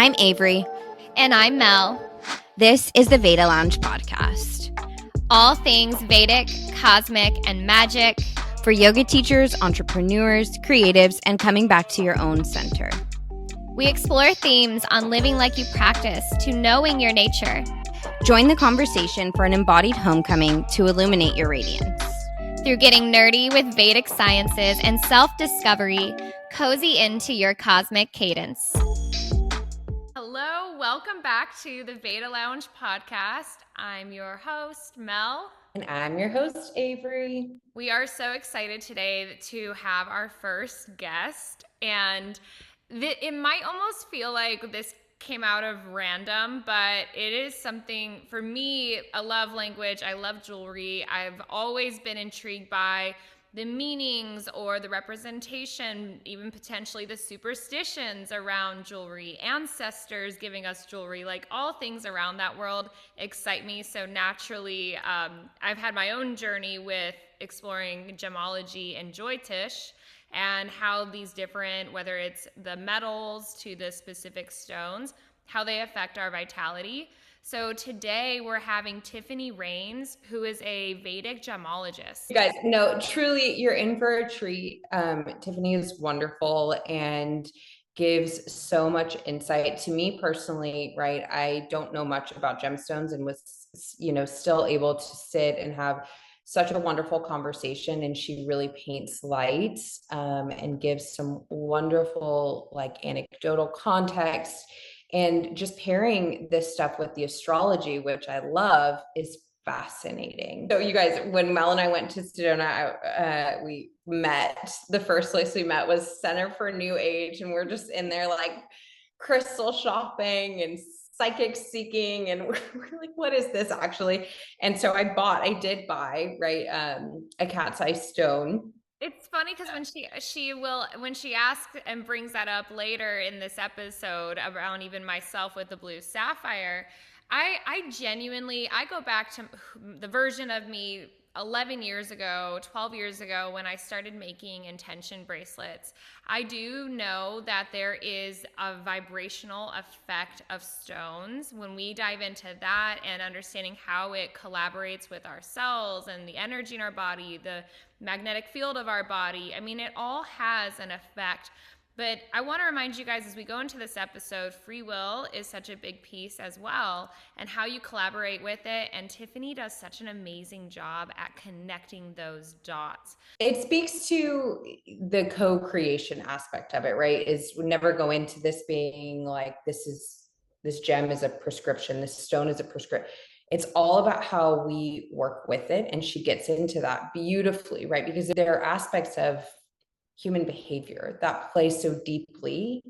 I'm Avery. And I'm Mel. This is the Veda Lounge Podcast. All things Vedic, cosmic, and magic. For yoga teachers, entrepreneurs, creatives, and coming back to your own center. We explore themes on living like you practice to knowing your nature. Join the conversation for an embodied homecoming to illuminate your radiance. Through getting nerdy with Vedic Sciences and self-discovery, cozy into your cosmic cadence. Hello, welcome back to the Veda Lounge Podcast. I'm your host, Mel. And I'm your host, Avery. We are so excited today to have our first guest, and it might almost feel like this came out of random, but it is something, for me, a love language. I love jewelry. I've always been intrigued by the meanings or the representation, even potentially the superstitions around jewelry, ancestors giving us jewelry, like all things around that world excite me. So naturally, I've had my own journey with exploring gemology and Jyotish and how these different, whether it's the metals to the specific stones, how they affect our vitality. So today we're having Tiffany Raines, who is a Vedic Gemologist. You guys, no, truly, you're in for a treat. Tiffany is wonderful and gives so much insight to me personally, right? I don't know much about gemstones and was, still able to sit and have such a wonderful conversation. And she really paints light and gives some wonderful, anecdotal context. And just pairing this stuff with the astrology, which I love, is fascinating. So you guys, when Mel and I went to Sedona, we met. The first place we met was Center for New Age. And we're just in there like crystal shopping and psychic seeking. And we're like, what is this actually? And so I did buy, a cat's eye stone. It's funny because when she asks and brings that up later in this episode around even myself with the blue sapphire, I genuinely go back to the version of me 11 years ago, 12 years ago, when I started making intention bracelets. I do know that there is a vibrational effect of stones. When we dive into that and understanding how it collaborates with our cells and the energy in our body, the magnetic field of our body, I mean, it all has an effect. But I want to remind you guys as we go into this episode, free will is such a big piece as well, and how you collaborate with it. And Tiffany does such an amazing job at connecting those dots. It speaks to the co-creation aspect of it, right? Is we never go into this being like, this gem is a prescription, this stone is a prescription. It's all about how we work with it. And she gets into that beautifully, right? Because there are aspects of human behavior that play so deeply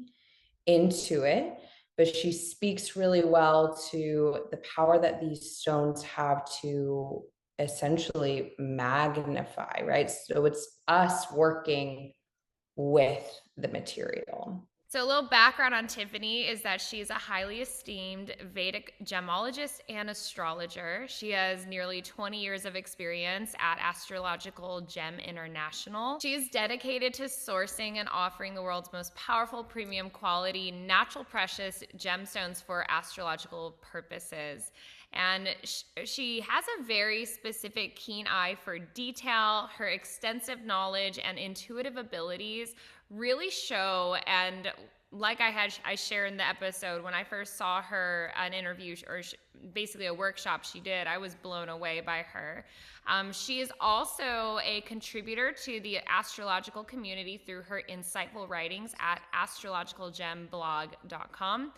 into it, but she speaks really well to the power that these stones have to essentially magnify, right? So it's us working with the material. So a little background on Tiffany is that she's a highly esteemed Vedic Gemologist and Astrologer. She has nearly 20 years of experience at Astrological Gem International. She is dedicated to sourcing and offering the world's most powerful, premium quality, natural precious gemstones for astrological purposes. And she has a very specific, keen eye for detail. Her extensive knowledge and intuitive abilities really show. And like I shared in the episode, when I first saw her, an interview or basically a workshop she did, I was blown away by her. She is also a contributor to the astrological community through her insightful writings at astrologicalgemblog.com.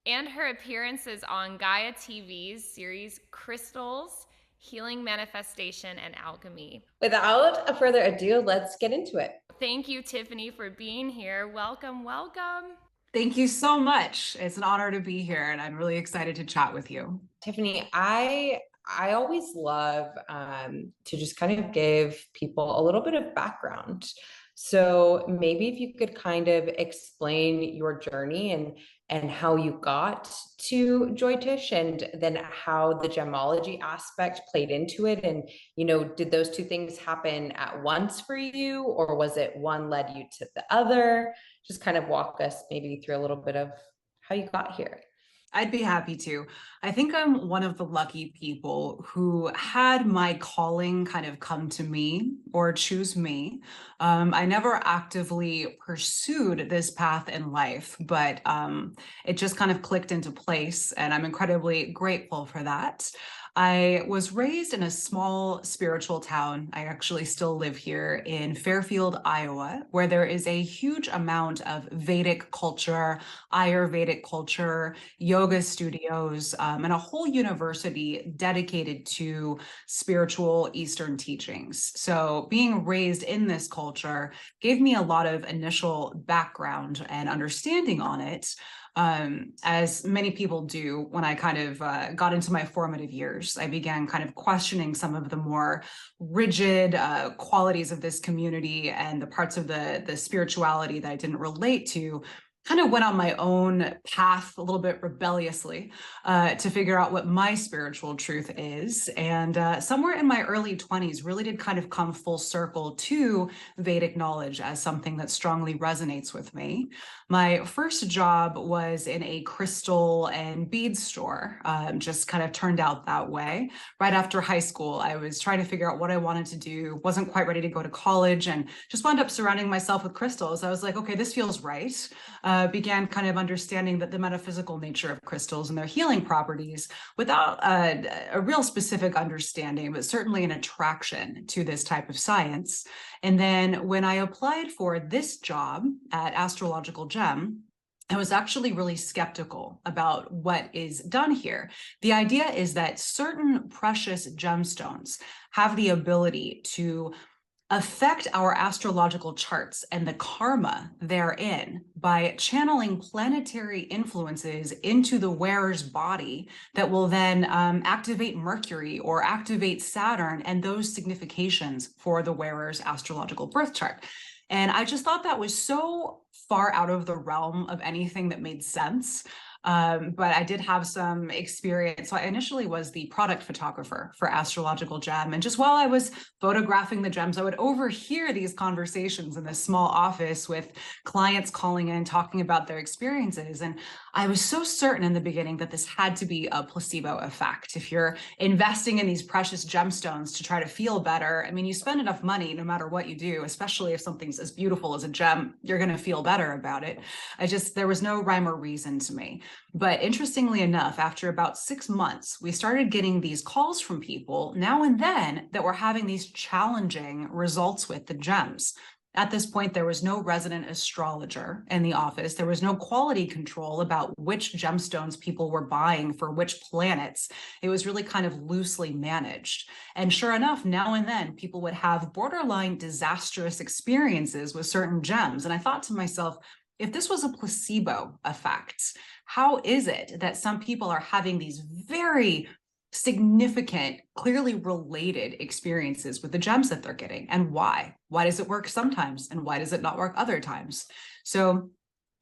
and her appearances on Gaia TV's series Crystals, Healing, Manifestation, and Alchemy. Without further ado, let's get into it. Thank you, Tiffany, for being here. Welcome, welcome. Thank you so much. It's an honor to be here, and I'm really excited to chat with you. Tiffany, I always love to just kind of give people a little bit of background. So maybe if you could kind of explain your journey and how you got to Jyotish, and then how the gemology aspect played into it. And, did those two things happen at once for you, or was it one led you to the other? Just kind of walk us maybe through a little bit of how you got here? I'd be happy to. I think I'm one of the lucky people who had my calling kind of come to me or choose me. I never actively pursued this path in life, but it just kind of clicked into place, and I'm incredibly grateful for that. I was raised in a small spiritual town. I actually still live here in Fairfield, Iowa, where there is a huge amount of Vedic culture, Ayurvedic culture, yoga studios, and a whole university dedicated to spiritual Eastern teachings. So being raised in this culture gave me a lot of initial background and understanding on it. As many people do, when I kind of got into my formative years, I began kind of questioning some of the more rigid qualities of this community and the parts of the spirituality that I didn't relate to. Kind of went on my own path a little bit rebelliously to figure out what my spiritual truth is. And somewhere in my early 20s, really did kind of come full circle to Vedic knowledge as something that strongly resonates with me. My first job was in a crystal and bead store, just kind of turned out that way. Right after high school, I was trying to figure out what I wanted to do, wasn't quite ready to go to college, and just wound up surrounding myself with crystals. I was like, okay, this feels right. Began kind of understanding that the metaphysical nature of crystals and their healing properties without a real specific understanding, but certainly an attraction to this type of science. And then when I applied for this job at Astrological Gem, I was actually really skeptical about what is done here. The idea is that certain precious gemstones have the ability to affect our astrological charts and the karma therein by channeling planetary influences into the wearer's body that will then activate Mercury or activate Saturn and those significations for the wearer's astrological birth chart. And I just thought that was so far out of the realm of anything that made sense. But I did have some experience. So I initially was the product photographer for Astrological Gem. And just while I was photographing the gems, I would overhear these conversations in this small office with clients calling in, talking about their experiences. And I was so certain in the beginning that this had to be a placebo effect. If you're investing in these precious gemstones to try to feel better, I mean, you spend enough money no matter what you do, especially if something's as beautiful as a gem, you're going to feel better about it. There was no rhyme or reason to me. But interestingly enough, after about 6 months, we started getting these calls from people now and then that were having these challenging results with the gems. At this point, there was no resident astrologer in the office. There was no quality control about which gemstones people were buying for which planets. It was really kind of loosely managed. And sure enough, now and then people would have borderline disastrous experiences with certain gems. And I thought to myself, if this was a placebo effect, how is it that some people are having these very significant, clearly related experiences with the gems that they're getting, and why? Why does it work sometimes, and why does it not work other times? So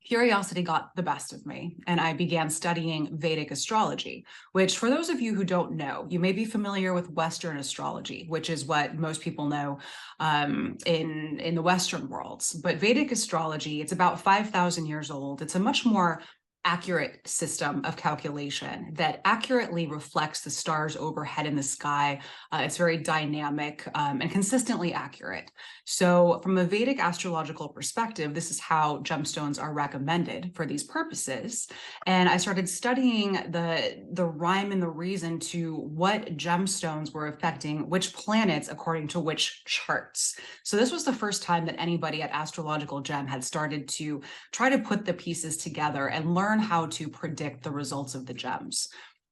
curiosity got the best of me, and I began studying Vedic astrology, which, for those of you who don't know, you may be familiar with Western astrology, which is what most people know in the Western worlds. But Vedic astrology, it's about 5,000 years old. It's a much more accurate system of calculation that accurately reflects the stars overhead in the sky. It's very dynamic and consistently accurate. So from a Vedic astrological perspective, this is how gemstones are recommended for these purposes. And I started studying the rhyme and the reason to what gemstones were affecting which planets according to which charts. So this was the first time that anybody at Astrological Gem had started to try to put the pieces together and learn how to predict the results of the gems.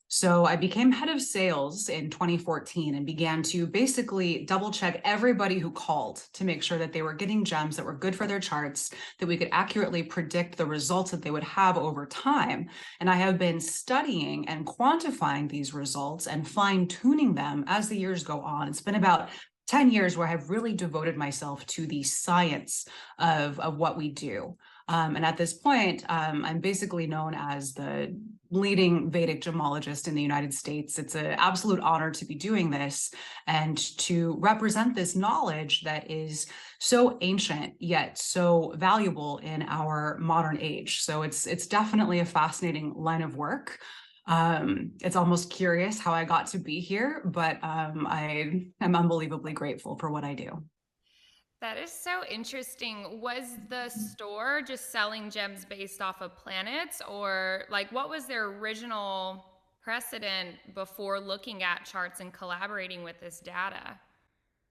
So I became head of sales in 2014 and began to basically double check everybody who called to make sure that they were getting gems that were good for their charts, that we could accurately predict the results that they would have over time. And I have been studying and quantifying these results and fine-tuning them as the years go on. It's been about 10 years where I've really devoted myself to the science of what we do. And at this point, I'm basically known as the leading Vedic gemologist in the United States. It's an absolute honor to be doing this and to represent this knowledge that is so ancient yet so valuable in our modern age. So it's definitely a fascinating line of work. It's almost curious how I got to be here, but I am unbelievably grateful for what I do. That is so interesting. Was the store just selling gems based off of planets, or like what was their original precedent before looking at charts and collaborating with this data?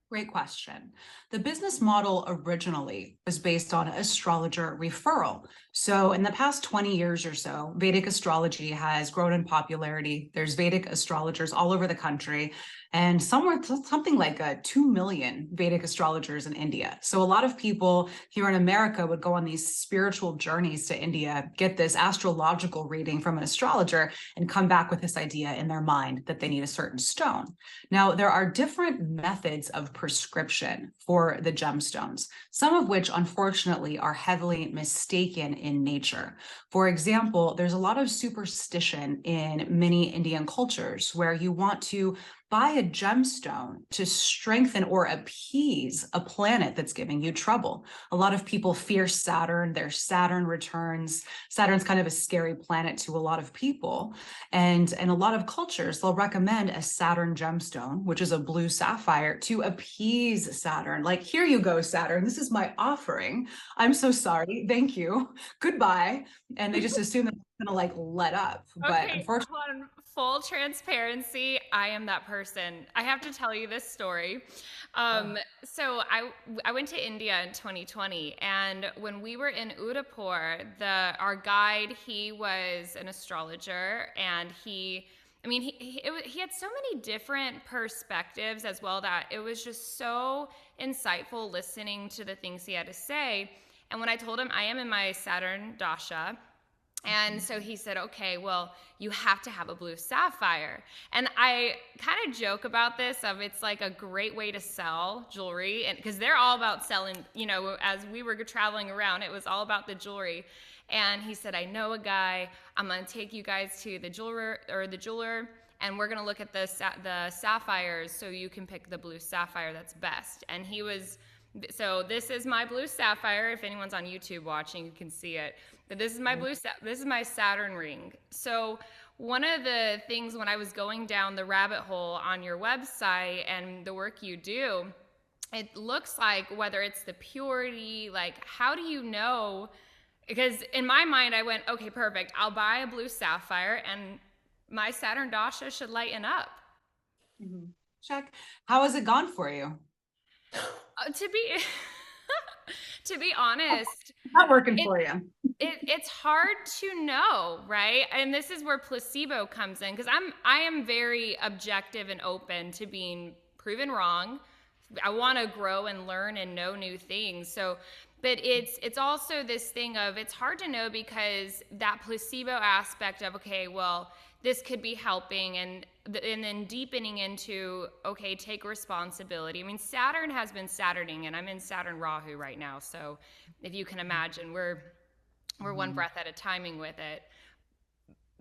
Great question. The business model originally was based on astrologer referral. So in the past 20 years or so, Vedic astrology has grown in popularity. There's Vedic astrologers all over the country, and something like 2 million Vedic astrologers in India. So a lot of people here in America would go on these spiritual journeys to India, get this astrological reading from an astrologer, and come back with this idea in their mind that they need a certain stone. Now, there are different methods of prescription for the gemstones, some of which unfortunately are heavily mistaken in nature. For example, there's a lot of superstition in many Indian cultures where you want to buy a gemstone to strengthen or appease a planet that's giving you trouble. A lot of people fear Saturn. Their Saturn returns. Saturn's kind of a scary planet to a lot of people. And in a lot of cultures, they'll recommend a Saturn gemstone, which is a blue sapphire, to appease Saturn. Like, here you go, Saturn. This is my offering. I'm so sorry. Thank you. Goodbye. And they just assume that it's going to let up. But Okay, unfortunately, hold on. Full transparency, I am that person. I have to tell you this story. So I went to India in 2020, and when we were in Udaipur, our guide, he was an astrologer, and he had so many different perspectives as well that it was just so insightful listening to the things he had to say. And when I told him I am in my Saturn dasha, and so he said, okay, well, you have to have a blue sapphire. And I kind of joke about this of it's like a great way to sell jewelry, and because they're all about selling, as we were traveling around, it was all about the jewelry. And he said, I know a guy, I'm going to take you guys to the jeweler, and we're going to look at the sapphires so you can pick the blue sapphire that's best. And so this is my blue sapphire. If anyone's on YouTube watching, you can see it. But this is my this is my Saturn ring. So one of the things when I was going down the rabbit hole on your website and the work you do, it looks like whether it's the purity, like how do you know? Because in my mind, I went, okay, perfect. I'll buy a blue sapphire and my Saturn dasha should lighten up. Mm-hmm. Check. How has it gone for you? To be honest, not working for you. It's hard to know, right? And this is where placebo comes in, because I am very objective and open to being proven wrong. I want to grow and learn and know new things. So, but it's also this thing of it's hard to know because that placebo aspect of, okay, well, this could be helping, and then deepening into, okay, take responsibility. I mean, Saturn has been Saturning, and I'm in Saturn Rahu right now. So if you can imagine, we're one breath at a timing with it.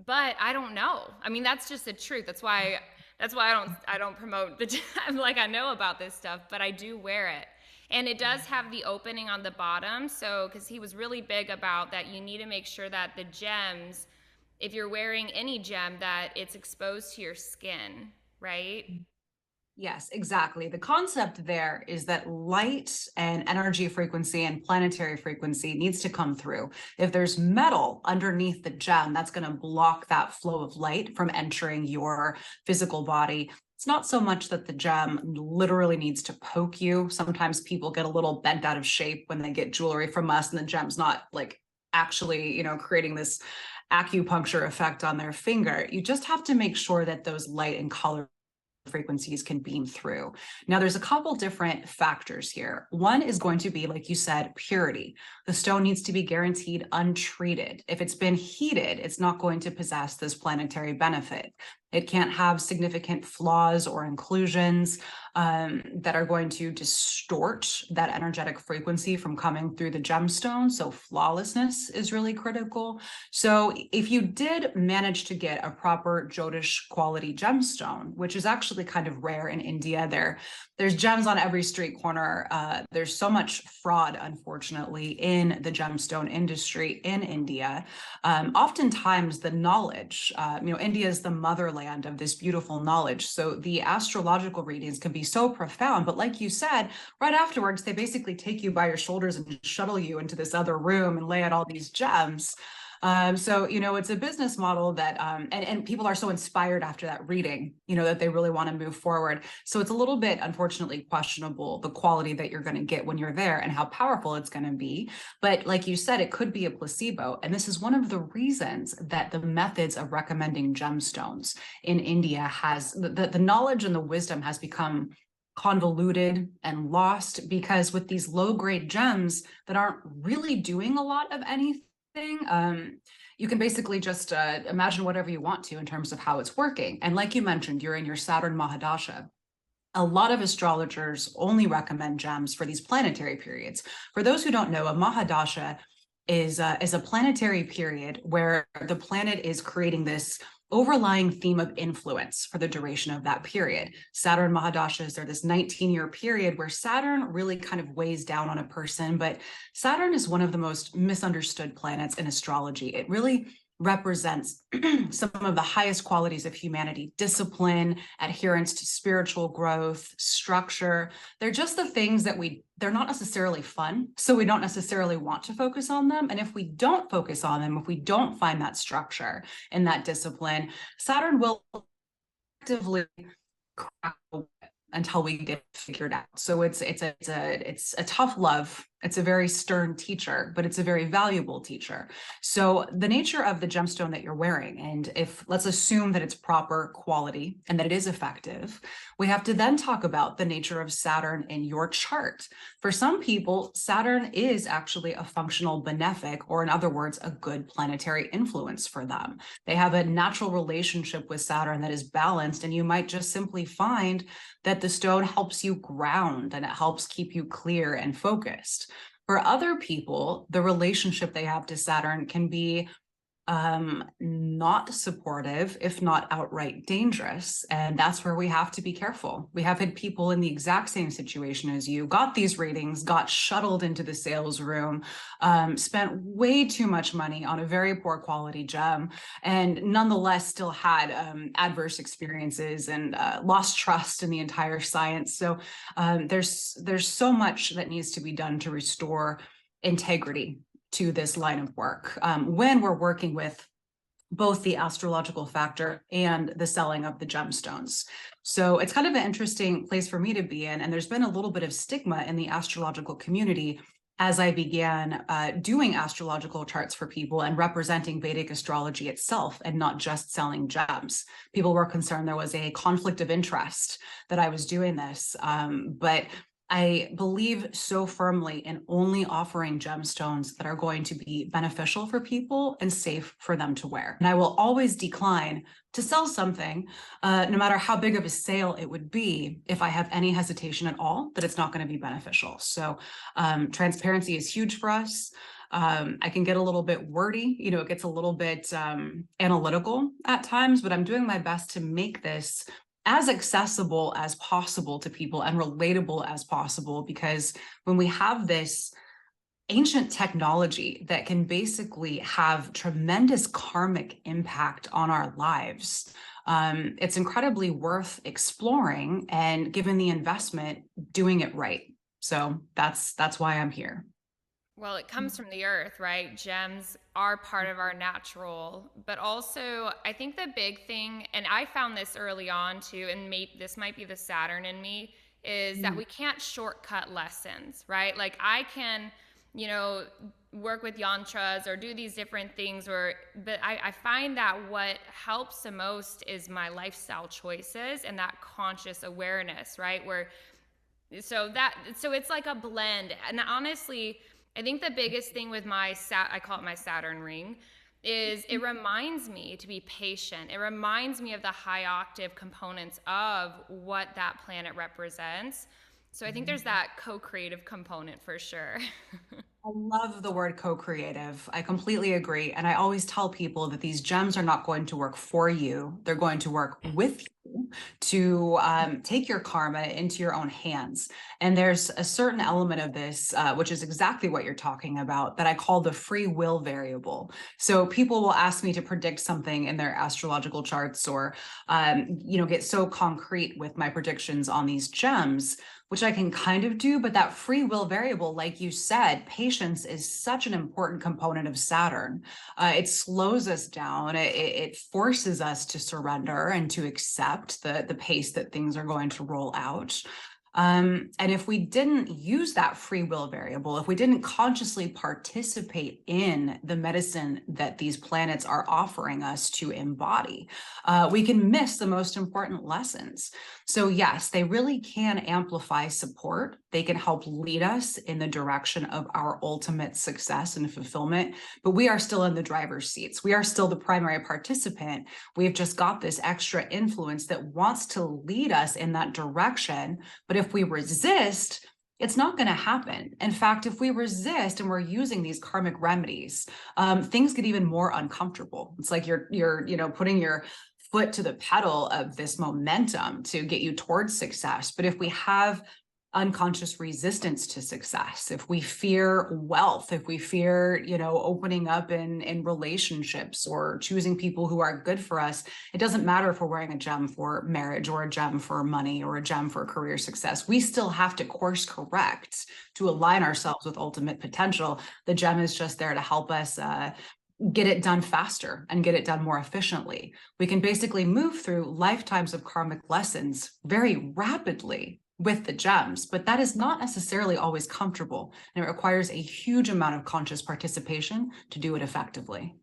But I don't know. I mean, that's just the truth. That's why I don't promote I'm like, I know about this stuff, but I do wear it. And it does have the opening on the bottom. So, because he was really big about that, you need to make sure that the gems, if you're wearing any gem, that it's exposed to your skin, right? Yes, exactly. The concept there is that light and energy frequency and planetary frequency needs to come through. If there's metal underneath the gem, that's going to block that flow of light from entering your physical body. It's not so much that the gem literally needs to poke you. Sometimes people get a little bent out of shape when they get jewelry from us, and the gem's not like actually, creating this acupuncture effect on their finger. You just have to make sure that those light and color frequencies can beam through. Now, there's a couple different factors here. One is going to be, like you said, purity. The stone needs to be guaranteed untreated. If it's been heated, it's not going to possess this planetary benefit. It can't have significant flaws or inclusions that are going to distort that energetic frequency from coming through the gemstone. So flawlessness is really critical. So if you did manage to get a proper Jyotish quality gemstone, which is actually kind of rare in India, there's gems on every street corner. There's so much fraud, unfortunately, in the gemstone industry in India. Oftentimes the knowledge, India is the motherland of this beautiful knowledge. So the astrological readings can be so profound, but like you said, right afterwards, they basically take you by your shoulders and shuttle you into this other room and lay out all these gems. So, it's a business model that, and people are so inspired after that reading, that they really want to move forward. So it's a little bit, unfortunately, questionable, the quality that you're going to get when you're there and how powerful it's going to be. But like you said, it could be a placebo. And this is one of the reasons that the methods of recommending gemstones in India has, the knowledge and the wisdom has become convoluted and lost, because with these low-grade gems that aren't really doing a lot of anything, you can basically just imagine whatever you want to in terms of how it's working. And like you mentioned, you're in your Saturn Mahadasha. A lot of astrologers only recommend gems for these planetary periods. For those who don't know, a Mahadasha is a planetary period where the planet is creating this overlying theme of influence for the duration of that period. Saturn Mahadashas are this 19-year period where Saturn really kind of weighs down on a person, but Saturn is one of the most misunderstood planets in astrology. It really represents some of the highest qualities of humanity: discipline, adherence to spiritual growth, structure. They're just the things that they're not necessarily fun, so we don't necessarily want to focus on them. And if we don't focus on them, if we don't find that structure and that discipline, Saturn will actively crack until we get figured out. So it's a tough love. It's a very stern teacher, but it's a very valuable teacher. So the nature of the gemstone that you're wearing, and let's assume that it's proper quality and that it is effective, we have to then talk about the nature of Saturn in your chart. For some people, Saturn is actually a functional benefic, or in other words, a good planetary influence for them. They have a natural relationship with Saturn that is balanced, and you might just simply find that the stone helps you ground and it helps keep you clear and focused. For other people, the relationship they have to Saturn can be not supportive, if not outright dangerous. And that's where we have to be careful. We have had people in the exact same situation as you, got these readings, got shuttled into the sales room, spent way too much money on a very poor quality gem, and nonetheless still had adverse experiences and lost trust in the entire science. So there's so much that needs to be done to restore integrity to this line of work when we're working with both the astrological factor and the selling of the gemstones. So it's kind of an interesting place for me to be in. And there's been a little bit of stigma in the astrological community as I began doing astrological charts for people and representing Vedic astrology itself and not just selling gems. People were concerned there was a conflict of interest that I was doing this, but I believe so firmly in only offering gemstones that are going to be beneficial for people and safe for them to wear. And I will always decline to sell something, no matter how big of a sale it would be, if I have any hesitation at all that it's not going to be beneficial. So transparency is huge for us. I can get a little bit wordy, it gets a little bit analytical at times, but I'm doing my best to make this as accessible as possible to people and relatable as possible, because when we have this ancient technology that can basically have tremendous karmic impact on our lives, it's incredibly worth exploring, and given the investment, doing it right. So that's why I'm here. Well, it comes from the earth, right? Gems are part of our natural, but also I think the big thing, and I found this early on too, and this might be the Saturn in me, is that we can't shortcut lessons, right? Like I can, work with yantras or do these different things, but I find that what helps the most is my lifestyle choices and that conscious awareness, right? So it's like a blend. And honestly, I think the biggest thing with I call it my Saturn ring, is it reminds me to be patient. It reminds me of the high octave components of what that planet represents. So I think there's that co-creative component for sure. I love the word co-creative. I completely agree. And I always tell people that these gems are not going to work for you. They're going to work with you to take your karma into your own hands. And there's a certain element of this, which is exactly what you're talking about, that I call the free will variable. So people will ask me to predict something in their astrological charts or, get so concrete with my predictions on these gems, which I can kind of do, but that free will variable, like you said, patience is such an important component of Saturn. It slows us down. It forces us to surrender and to accept the pace that things are going to roll out. And if we didn't use that free will variable, if we didn't consciously participate in the medicine that these planets are offering us to embody, we can miss the most important lessons. So yes, they really can amplify support. They can help lead us in the direction of our ultimate success and fulfillment, but we are still in the driver's seats. We are still the primary participant. We've just got this extra influence that wants to lead us in that direction. But if we resist, it's not going to happen. In fact, if we resist and we're using these karmic remedies, things get even more uncomfortable. It's like you're putting your foot to the pedal of this momentum to get you towards success. But if we have unconscious resistance to success, if we fear wealth, if we fear, opening up in relationships or choosing people who are good for us, it doesn't matter if we're wearing a gem for marriage or a gem for money or a gem for career success. We still have to course correct to align ourselves with ultimate potential. The gem is just there to help us get it done faster and get it done more efficiently. We can basically move through lifetimes of karmic lessons very rapidly with the gems, but that is not necessarily always comfortable, and it requires a huge amount of conscious participation to do it effectively.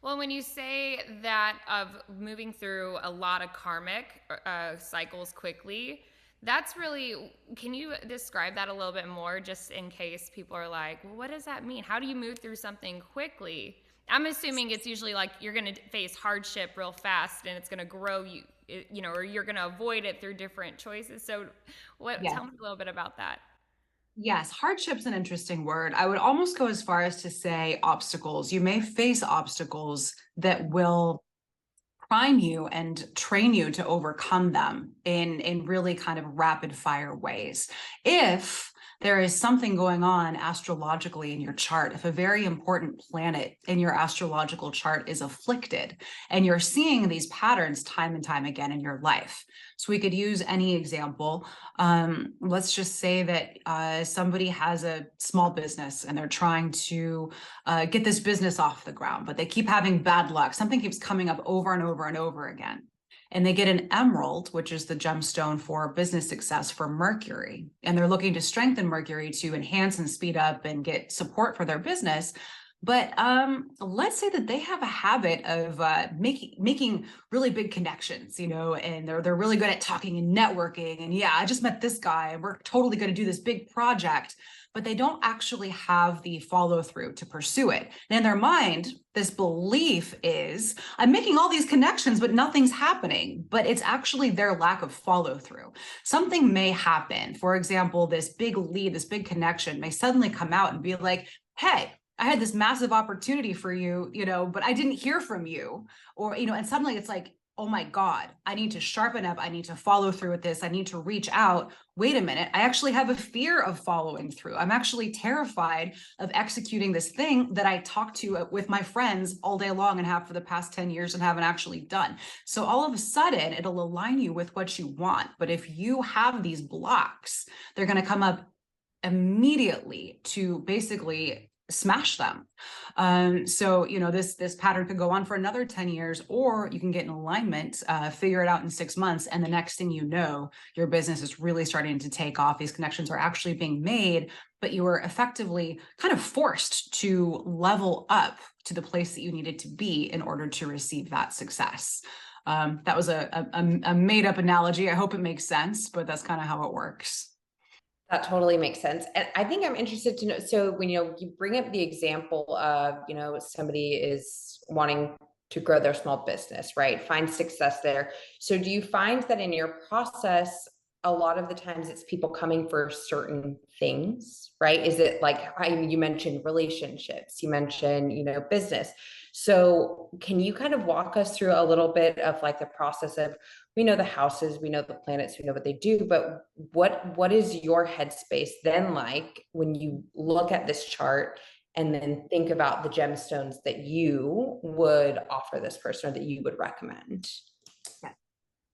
Well, when you say that of moving through a lot of karmic cycles quickly, that's really, can you describe that a little bit more, just in case people are like, well, what does that mean? How do you move through something quickly? I'm assuming it's usually like you're going to face hardship real fast and it's going to grow you, or you're going to avoid it through different choices. So tell me a little bit about that. Yes, hardship's an interesting word. I would almost go as far as to say obstacles. You may face obstacles that will prime you and train you to overcome them in really kind of rapid fire ways. If there is something going on astrologically in your chart, if a very important planet in your astrological chart is afflicted and you're seeing these patterns time and time again in your life. So we could use any example. Let's just say that somebody has a small business and they're trying to get this business off the ground, but they keep having bad luck. Something keeps coming up over and over and over again. And they get an emerald, which is the gemstone for business success, for Mercury. And they're looking to strengthen Mercury to enhance and speed up and get support for their business. But let's say that they have a habit of making really big connections, and they're really good at talking and networking. And yeah, I just met this guy and we're totally going to do this big project. But they don't actually have the follow through to pursue it. And in their mind, this belief is, I'm making all these connections, but nothing's happening. But it's actually their lack of follow through. Something may happen. For example, this big lead, this big connection may suddenly come out and be like, hey, I had this massive opportunity for you, but I didn't hear from you. Or, and suddenly it's like, oh my God, I need to sharpen up. I need to follow through with this. I need to reach out. Wait a minute. I actually have a fear of following through. I'm actually terrified of executing this thing that I talked to with my friends all day long and have for the past 10 years and haven't actually done. So all of a sudden it'll align you with what you want. But if you have these blocks, they're going to come up immediately to basically smash them. So, this pattern could go on for another 10 years, or you can get in alignment, figure it out in 6 months. And the next thing you know, your business is really starting to take off. These connections are actually being made, but you were effectively kind of forced to level up to the place that you needed to be in order to receive that success. That was a made up analogy. I hope it makes sense, but that's kind of how it works. That totally makes sense. And I think I'm interested to know, so when, you bring up the example of, somebody is wanting to grow their small business, right? Find success there. So do you find that in your process, a lot of the times it's people coming for certain things, right? Is it like, you mentioned relationships, you mentioned, business. So can you kind of walk us through a little bit of like the process of, we know the houses, we know the planets, we know what they do, but what is your headspace then like when you look at this chart and then think about the gemstones that you would offer this person or that you would recommend? Yeah.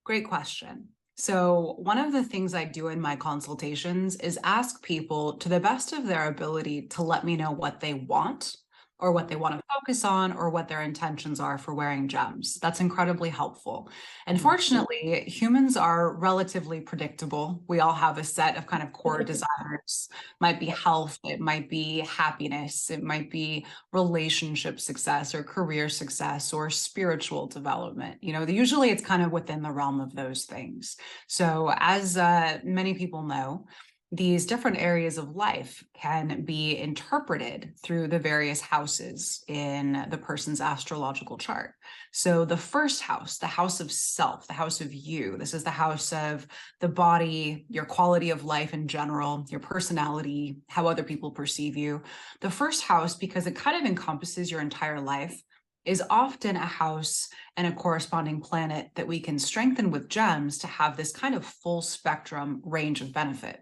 Great question. So one of the things I do in my consultations is ask people to the best of their ability to let me know what they want or what they want to focus on or what their intentions are for wearing gems. That's incredibly helpful. And fortunately, humans are relatively predictable. We all have a set of kind of core desires. It might be health, it might be happiness, it might be relationship success or career success or spiritual development. Usually it's kind of within the realm of those things. So as many people know, these different areas of life can be interpreted through the various houses in the person's astrological chart. So the first house, the house of self, the house of you, this is the house of the body, your quality of life in general, your personality, how other people perceive you. The first house, because it kind of encompasses your entire life, is often a house and a corresponding planet that we can strengthen with gems to have this kind of full spectrum range of benefit.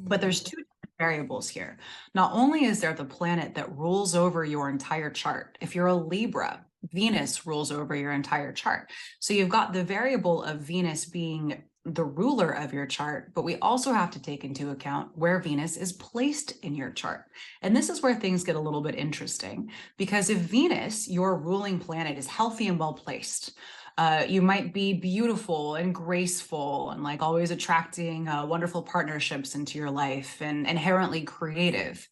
But there's two different variables here. Not only is there the planet that rules over your entire chart. If you're a Libra, Venus rules over your entire chart. So you've got the variable of Venus being the ruler of your chart, but we also have to take into account where Venus is placed in your chart. And this is where things get a little bit interesting, because if Venus, your ruling planet, is healthy and well placed, you might be beautiful and graceful and like always attracting wonderful partnerships into your life and inherently creative.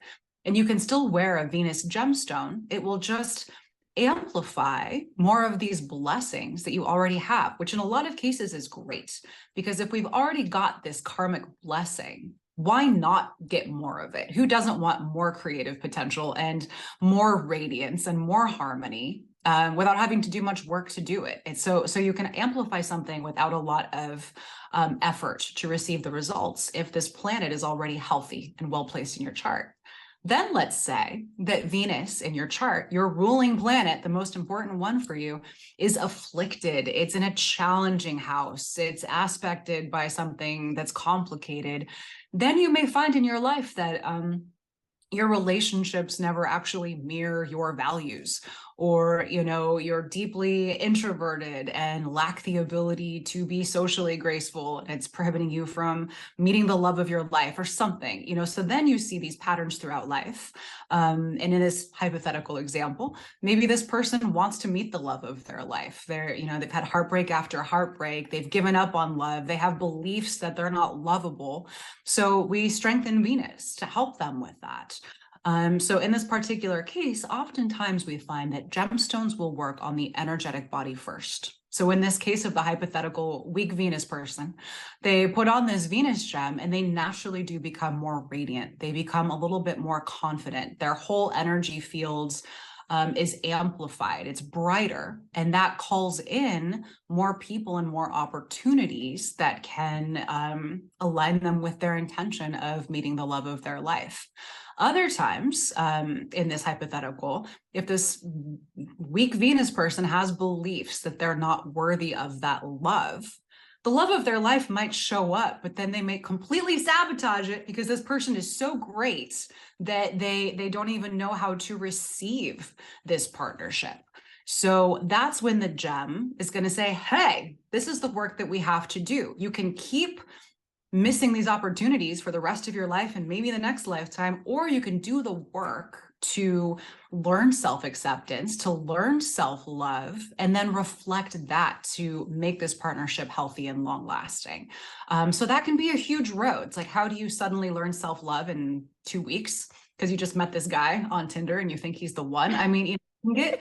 And you can still wear a Venus gemstone. It will just amplify more of these blessings that you already have, which in a lot of cases is great. Because if we've already got this karmic blessing, why not get more of it? Who doesn't want more creative potential and more radiance and more harmony? Without having to do much work to do it. And so you can amplify something without a lot of effort to receive the results if this planet is already healthy and well placed in your chart. Then let's say that Venus in your chart, your ruling planet, the most important one for you, is afflicted. It's in a challenging house. It's aspected by something that's complicated. Then you may find in your life that your relationships never actually mirror your values, or you're deeply introverted and lack the ability to be socially graceful, and it's prohibiting you from meeting the love of your life or something. So then you see these patterns throughout life. And in this hypothetical example, maybe this person wants to meet the love of their life. They've had heartbreak after heartbreak. They've given up on love. They have beliefs that they're not lovable. So we strengthen Venus to help them with that. So in this particular case, oftentimes we find that gemstones will work on the energetic body first. So in this case of the hypothetical weak Venus person, they put on this Venus gem and they naturally do become more radiant. They become a little bit more confident. Their whole energy fields is amplified, it's brighter, and that calls in more people and more opportunities that can align them with their intention of meeting the love of their life. Other times, in this hypothetical, if this weak Venus person has beliefs that they're not worthy of that love, the love of their life might show up, but then they may completely sabotage it because this person is so great that they don't even know how to receive this partnership. So that's when the gem is going to say, hey, this is the work that we have to do. You can keep missing these opportunities for the rest of your life and maybe the next lifetime, or you can do the work to learn self-acceptance, to learn self-love, and then reflect that to make this partnership healthy and long-lasting. So that can be a huge road. It's like, how do you suddenly learn self-love in 2 weeks because you just met this guy on Tinder and you think he's the one? I mean, it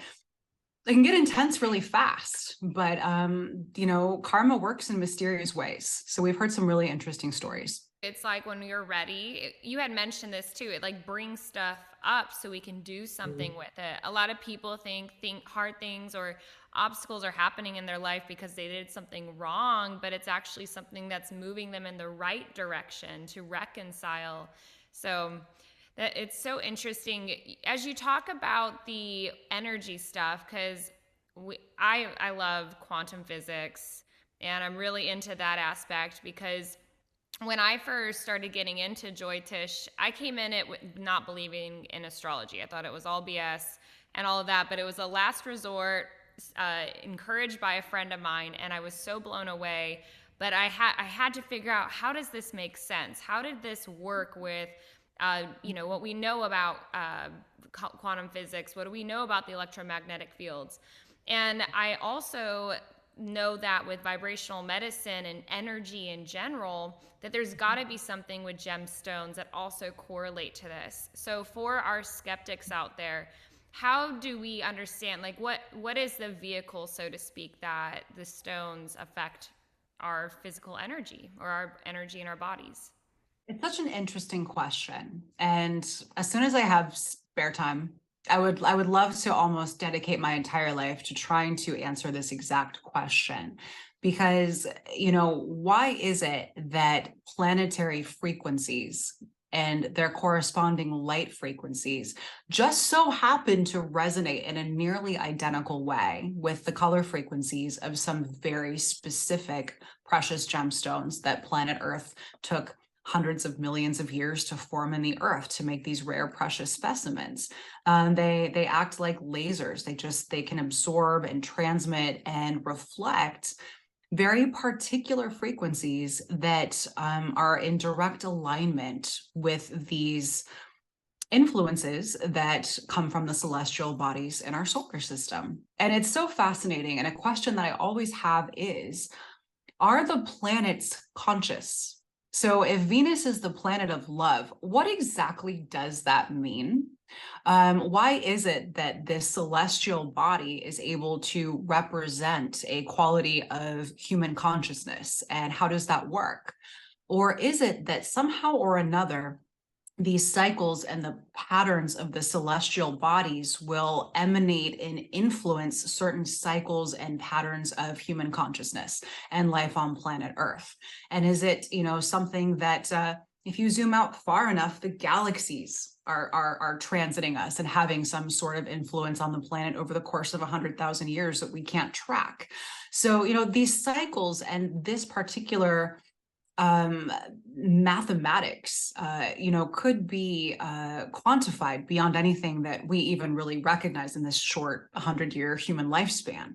can get intense really fast, but karma works in mysterious ways. So we've heard some really interesting stories. It's like when you're ready, you had mentioned this too, it like brings stuff up so we can do something with it. A lot of people think hard things or obstacles are happening in their life because they did something wrong, but it's actually something that's moving them in the right direction to reconcile. So that it's so interesting as you talk about the energy stuff, because I love quantum physics and I'm really into that aspect, because when I first started getting into Jyotish, I came in it not believing in astrology. I thought it was all BS and all of that, but it was a last resort, encouraged by a friend of mine, and I was so blown away. But I had to figure out, how does this make sense? How did this work with what we know about quantum physics? What do we know about the electromagnetic fields? And I also know that with vibrational medicine and energy in general, that there's got to be something with gemstones that also correlate to this. So for our skeptics out there, how do we understand, like, what is the vehicle, so to speak, that the stones affect our physical energy or our energy in our bodies? It's such an interesting question. And as soon as I have spare time, I would love to almost dedicate my entire life to trying to answer this exact question. Because, why is it that planetary frequencies and their corresponding light frequencies just so happen to resonate in a nearly identical way with the color frequencies of some very specific precious gemstones that planet Earth took hundreds of millions of years to form in the earth to make these rare precious specimens? They act like lasers. They can absorb and transmit and reflect very particular frequencies that are in direct alignment with these influences that come from the celestial bodies in our solar system. And it's so fascinating. And a question that I always have is, are the planets conscious? So if Venus is the planet of love, what exactly does that mean? Why is it that this celestial body is able to represent a quality of human consciousness? And how does that work? Or is it that somehow or another, these cycles and the patterns of the celestial bodies will emanate and influence certain cycles and patterns of human consciousness and life on planet Earth? And is it, something that if you zoom out far enough, the galaxies are transiting us and having some sort of influence on the planet over the course of 100,000 years that we can't track? So, these cycles and this particular mathematics, could be quantified beyond anything that we even really recognize in this short 100-year human lifespan.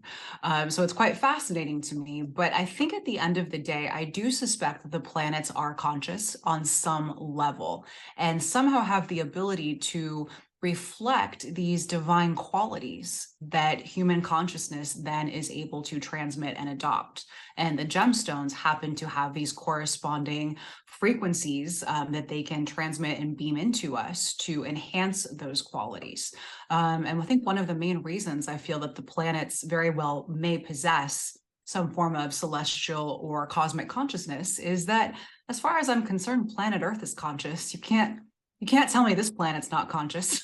So it's quite fascinating to me. But I think at the end of the day, I do suspect that the planets are conscious on some level and somehow have the ability to reflect these divine qualities that human consciousness then is able to transmit and adopt. And the gemstones happen to have these corresponding frequencies that they can transmit and beam into us to enhance those qualities. And I think one of the main reasons I feel that the planets very well may possess some form of celestial or cosmic consciousness is that, as far as I'm concerned, planet Earth is conscious. You can't tell me this planet's not conscious.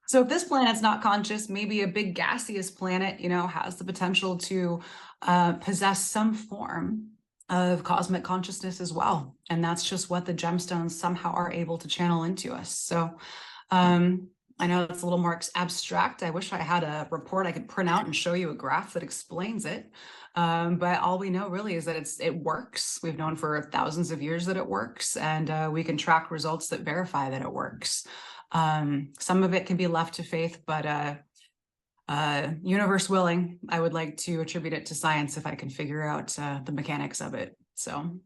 So if this planet's not conscious, maybe a big gaseous planet, has the potential to possess some form of cosmic consciousness as well. And that's just what the gemstones somehow are able to channel into us. So I know it's a little more abstract. I wish I had a report I could print out and show you a graph that explains it. But all we know really is that it works. We've known for thousands of years that it works, and we can track results that verify that it works. Some of it can be left to faith, but universe willing, I would like to attribute it to science if I can figure out the mechanics of it. So.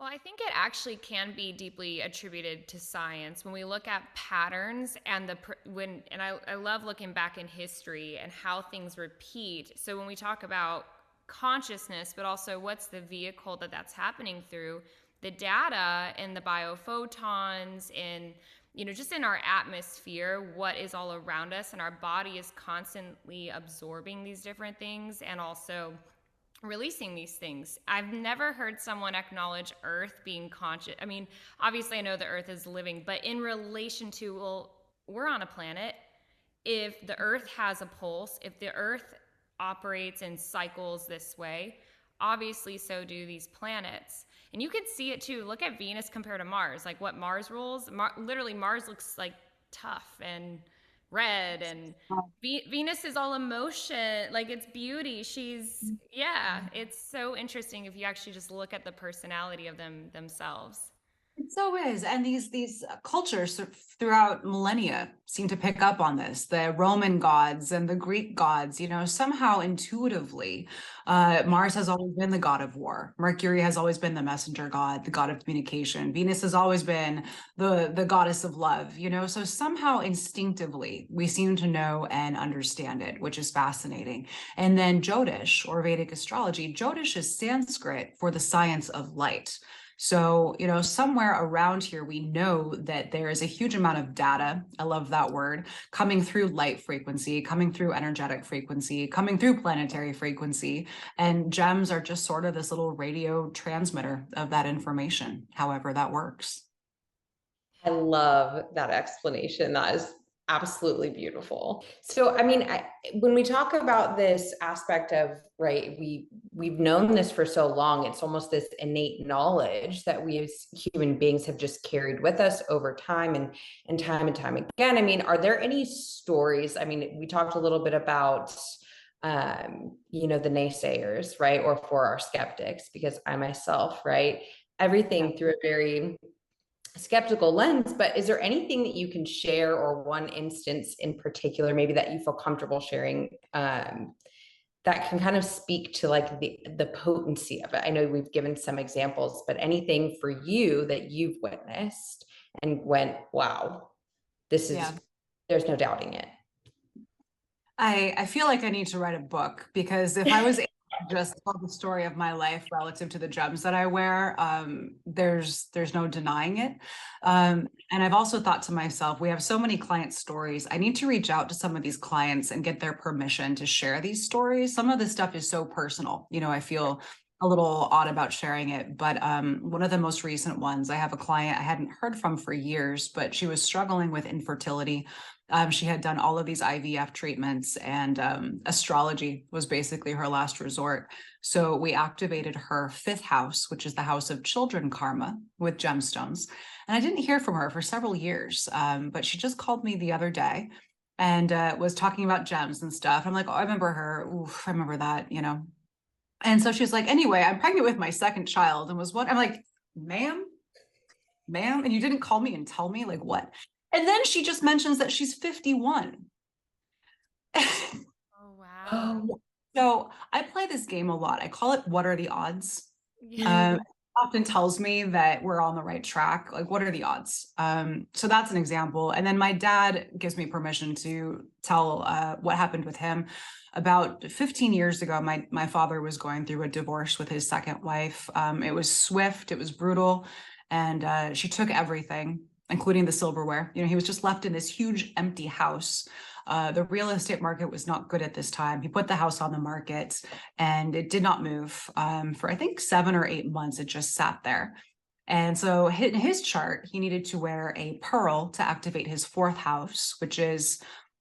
Well, I think it actually can be deeply attributed to science when we look at patterns and I love looking back in history and how things repeat. So when we talk about consciousness, but also what's the vehicle that's happening through, the data and the biophotons and just in our atmosphere, what is all around us, and our body is constantly absorbing these different things, and also releasing these things. I've never heard someone acknowledge Earth being conscious. I mean, obviously I know the Earth is living, but in relation to, well, we're on a planet. If the Earth has a pulse, if the Earth operates and cycles this way, obviously so do these planets. And you can see it too. Look at Venus compared to Mars, like what Mars rules. Literally, Mars looks like tough and red, and Venus is all emotion, like it's beauty. It's so interesting if you actually just look at the personality of themselves. It so is. And these cultures throughout millennia seem to pick up on this. The Roman gods and the Greek gods, somehow intuitively, Mars has always been the god of war. Mercury has always been the messenger god, the god of communication. Venus has always been the goddess of love, So somehow instinctively, we seem to know and understand it, which is fascinating. And then Jyotish, or Vedic astrology, Jyotish is Sanskrit for the science of light. So, somewhere around here, we know that there is a huge amount of data. I love that word, coming through light frequency, coming through energetic frequency, coming through planetary frequency. And gems are just sort of this little radio transmitter of that information, however that works. I love that explanation. That is absolutely beautiful. So, I mean, when we talk about this aspect of, right, we've known this for so long, it's almost this innate knowledge that we as human beings have just carried with us over time and time again. I mean, are there any stories? I mean, we talked a little bit about the naysayers, right? Or for our skeptics, because I myself, right, everything through a very skeptical lens, but is there anything that you can share, or one instance in particular, maybe that you feel comfortable sharing, that can kind of speak to like the potency of it? I know we've given some examples, but anything for you that you've witnessed and went, wow, this is, there's no doubting it. I feel like I need to write a book, because if I was just tell the story of my life relative to the gems that I wear, there's no denying it. And I've also thought to myself, we have so many client stories. I need to reach out to some of these clients and get their permission to share these stories. Some of this stuff is so personal. I feel a little odd about sharing it, but one of the most recent ones, I have a client I hadn't heard from for years, but she was struggling with infertility. She had done all of these IVF treatments, and astrology was basically her last resort. So we activated her fifth house, which is the house of children karma, with gemstones. And I didn't hear from her for several years, but she just called me the other day and was talking about gems and stuff. I'm like, oh, I remember her. Oof, I remember that, And so she's like, anyway, I'm pregnant with my second child, and was what? I'm like, ma'am, and you didn't call me and tell me, like, what? And then she just mentions that she's 51. Oh, wow. So I play this game a lot. I call it, what are the odds? Yeah. It often tells me that we're on the right track. Like, what are the odds? So that's an example. And then my dad gives me permission to tell what happened with him. About 15 years ago, my father was going through a divorce with his second wife. It was swift, it was brutal, and she took everything, including the silverware. He was just left in this huge empty house. The real estate market was not good at this time. He put the house on the market and it did not move. For I think 7 or 8 months, it just sat there. And so in his chart, he needed to wear a pearl to activate his fourth house, which is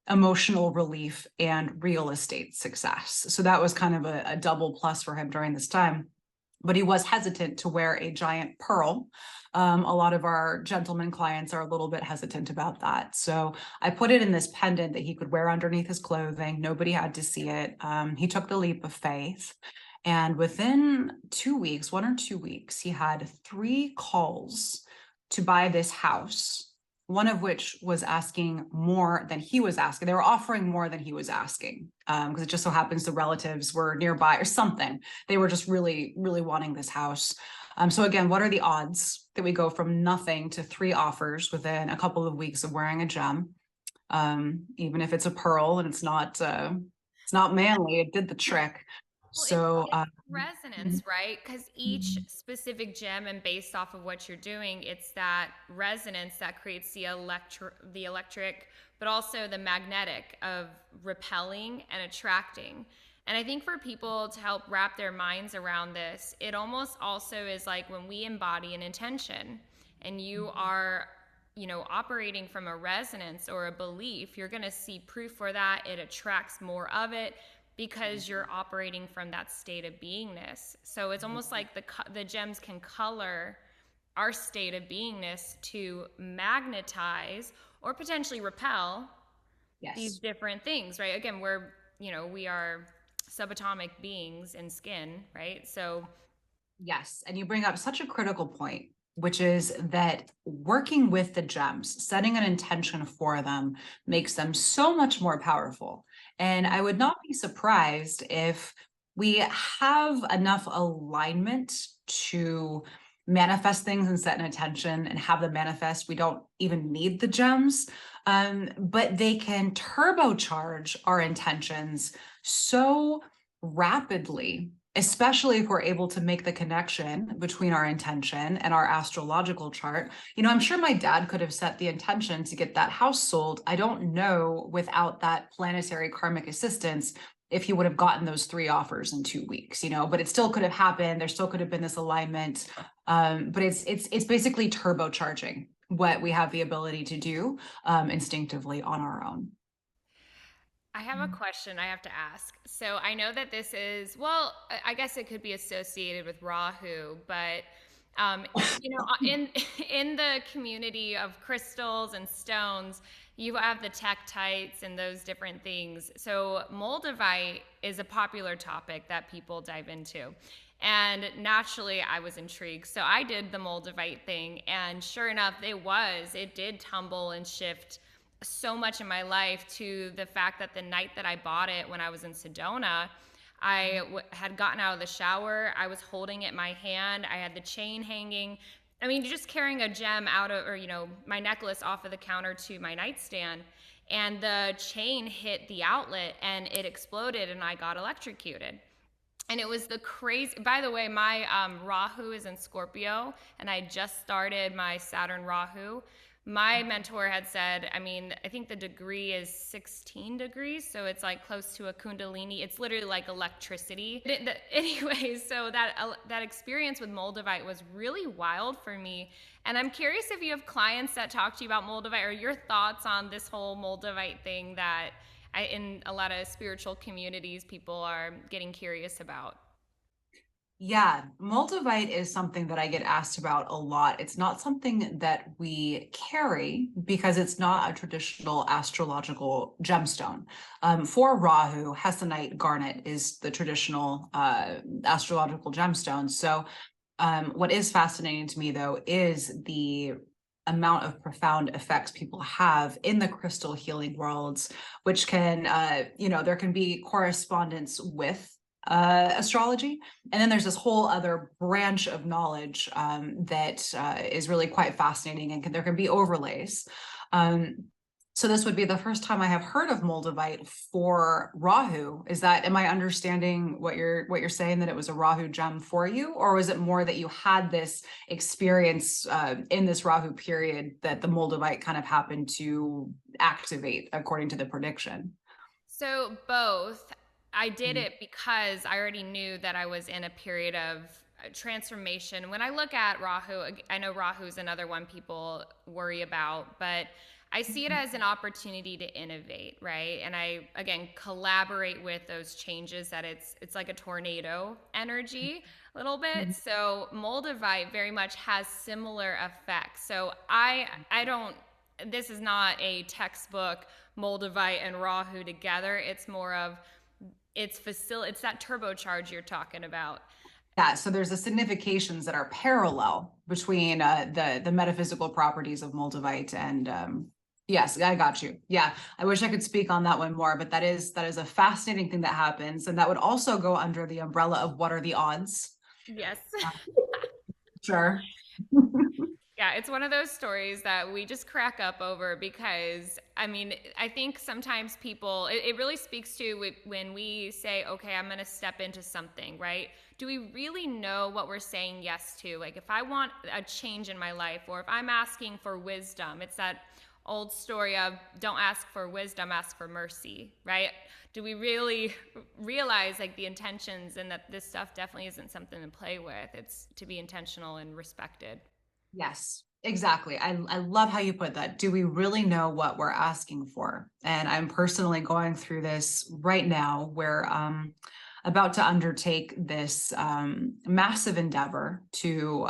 emotional relief and real estate success. So that was kind of a double plus for him during this time. But he was hesitant to wear a giant pearl. A lot of our gentleman clients are a little bit hesitant about that. So I put it in this pendant that he could wear underneath his clothing. Nobody had to see it. He took the leap of faith. And within 2 weeks, 1 or 2 weeks, he had 3 calls to buy this house, one of which was asking more than he was asking. They were offering more than he was asking, because it just so happens the relatives were nearby or something. They were just really, really wanting this house. So again, what are the odds that we go from nothing to 3 offers within a couple of weeks of wearing a gem? Even if it's a pearl and it's not manly, it did the trick. Well, So it's resonance, right? Because each specific gem, and based off of what you're doing, it's that resonance that creates the electric, but also the magnetic of repelling and attracting. And I think for people to help wrap their minds around this, it almost also is like when we embody an intention and you are, operating from a resonance or a belief, you're going to see proof for that. It attracts more of it because you're operating from that state of beingness. So it's almost like the gems can color our state of beingness to magnetize or potentially repel these different things, right? Again, we are subatomic beings in skin, right? So yes, and you bring up such a critical point, which is that working with the gems, setting an intention for them, makes them so much more powerful. And I would not be surprised if we have enough alignment to manifest things and set an intention and have them manifest. We don't even need the gems, but they can turbocharge our intentions so rapidly, especially if we're able to make the connection between our intention and our astrological chart. I'm sure my dad could have set the intention to get that house sold. I don't know, without that planetary karmic assistance, if he would have gotten those 3 offers in 2 weeks, but it still could have happened. There still could have been this alignment. But it's basically turbocharging what we have the ability to do instinctively on our own. I have a question I have to ask. So I know that this is, well, I guess it could be associated with Rahu, but in the community of crystals and stones, you have the tektites and those different things. So Moldavite is a popular topic that people dive into. And naturally, I was intrigued. So I did the Moldavite thing, and sure enough, it did tumble and shift so much in my life, to the fact that the night that I bought it when I was in Sedona, I had gotten out of the shower. I was holding it in my hand. I had the chain hanging. I mean, just carrying a gem out of, or, my necklace off of the counter to my nightstand. And the chain hit the outlet and it exploded and I got electrocuted. And it was by the way, my Rahu is in Scorpio and I just started my Saturn Rahu. My mentor had said, I think the degree is 16 degrees, so it's like close to a kundalini. It's literally like electricity. Anyways, so that experience with Moldavite was really wild for me. And I'm curious if you have clients that talk to you about Moldavite, or your thoughts on this whole Moldavite thing that in a lot of spiritual communities, people are getting curious about. Yeah, Moldavite is something that I get asked about a lot. It's not something that we carry because it's not a traditional astrological gemstone. For Rahu, Hessonite garnet is the traditional astrological gemstone. So what is fascinating to me, though, is the amount of profound effects people have in the crystal healing worlds, which can, there can be correspondence with astrology. And then there's this whole other branch of knowledge that is really quite fascinating, and there can be overlays. So this would be the first time I have heard of Moldavite for Rahu. Am I understanding what you're saying, that it was a Rahu gem for you, or was it more that you had this experience in this Rahu period that the Moldavite kind of happened to activate according to the prediction? So both. I did it because I already knew that I was in a period of transformation. When I look at Rahu, I know Rahu is another one people worry about, but I see it as an opportunity to innovate, right? And I, again, collaborate with those changes, that it's like a tornado energy a little bit. So Moldavite very much has similar effects. So this is not a textbook Moldavite and Rahu together. It's more of, it's that turbocharge you're talking about. Yeah, so there's the significations that are parallel between the metaphysical properties of Moldavite and yes, I got you. Yeah, I wish I could speak on that one more, but that is a fascinating thing that happens, and that would also go under the umbrella of what are the odds. Yes. Sure. Yeah, it's one of those stories that we just crack up over because, I think sometimes people, it really speaks to when we say, okay, I'm going to step into something, right? Do we really know what we're saying yes to? Like if I want a change in my life, or if I'm asking for wisdom, it's that old story of don't ask for wisdom, ask for mercy, right? Do we really realize like the intentions, and that this stuff definitely isn't something to play with? It's to be intentional and respected. Yes, exactly. I love how you put that. Do we really know what we're asking for? And I'm personally going through this right now where about to undertake this massive endeavor to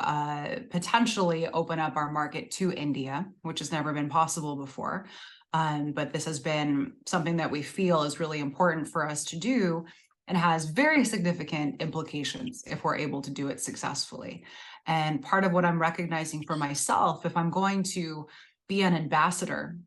potentially open up our market to India, which has never been possible before. But this has been something that we feel is really important for us to do and has very significant implications if we're able to do it successfully. And part of what I'm recognizing for myself, if I'm going to be an ambassador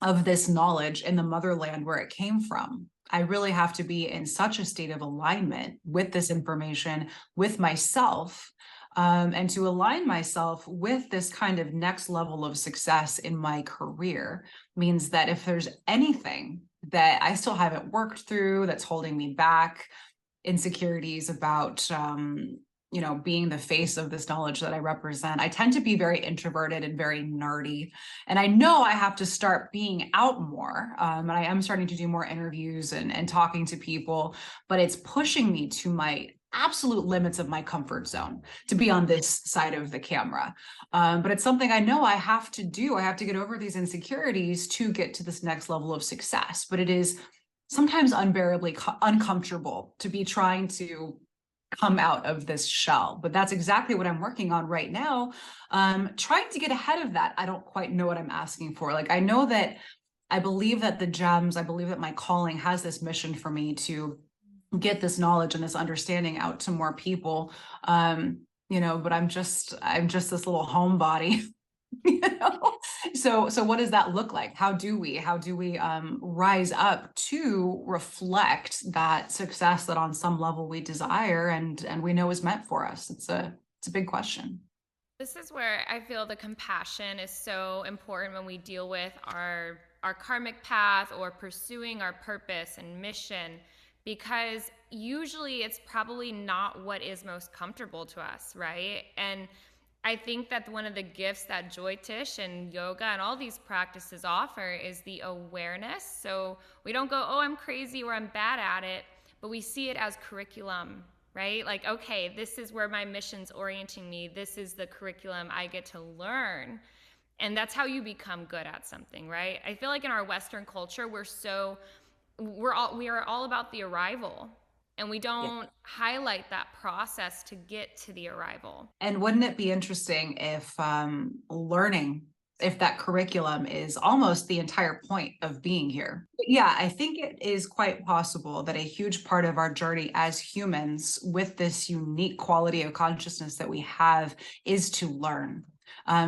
of this knowledge in the motherland where it came from, I really have to be in such a state of alignment with this information, with myself, and to align myself with this kind of next level of success in my career means that if there's anything that I still haven't worked through that's holding me back, insecurities about being the face of this knowledge that I represent. I tend to be very introverted and very nerdy. And I know I have to start being out more. And I am starting to do more interviews and talking to people, but it's pushing me to my absolute limits of my comfort zone to be on this side of the camera. But it's something I know I have to do. I have to get over these insecurities to get to this next level of success. But it is sometimes unbearably uncomfortable to be trying to come out of this shell. But that's exactly what I'm working on right now. Trying to get ahead of that. I don't quite know what I'm asking for. Like, I know that I believe that the gems, I believe that my calling has this mission for me to get this knowledge and this understanding out to more people. But I'm just this little homebody. So what does that look like? How do we rise up to reflect that success that on some level we desire and we know is meant for us? It's a big question. This is where I feel the compassion is so important when we deal with our karmic path or pursuing our purpose and mission, because usually it's probably not what is most comfortable to us, right? And I think that one of the gifts that Jyotish and yoga and all these practices offer is the awareness. So we don't go, oh, I'm crazy or I'm bad at it, but we see it as curriculum, right? Like, okay, this is where my mission's orienting me. This is the curriculum I get to learn. And that's how you become good at something, right? I feel like in our Western culture, we are all about the arrival. And we don't highlight that process to get to the arrival. And wouldn't it be interesting if learning, if that curriculum is almost the entire point of being here? Yeah, I think it is quite possible that a huge part of our journey as humans with this unique quality of consciousness that we have is to learn.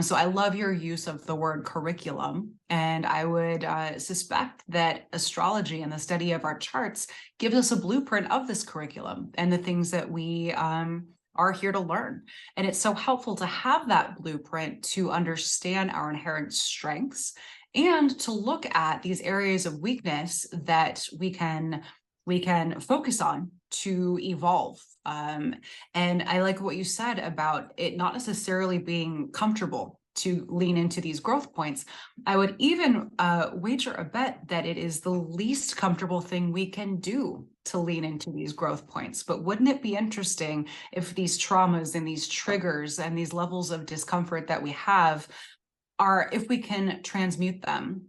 So I love your use of the word curriculum, and I would suspect that astrology and the study of our charts gives us a blueprint of this curriculum and the things that we are here to learn. And it's so helpful to have that blueprint to understand our inherent strengths and to look at these areas of weakness that we can focus on to evolve. And I like what you said about it not necessarily being comfortable to lean into these growth points. I would even wager a bet that it is the least comfortable thing we can do to lean into these growth points. But wouldn't it be interesting if these traumas and these triggers and these levels of discomfort that we have are, if we can transmute them,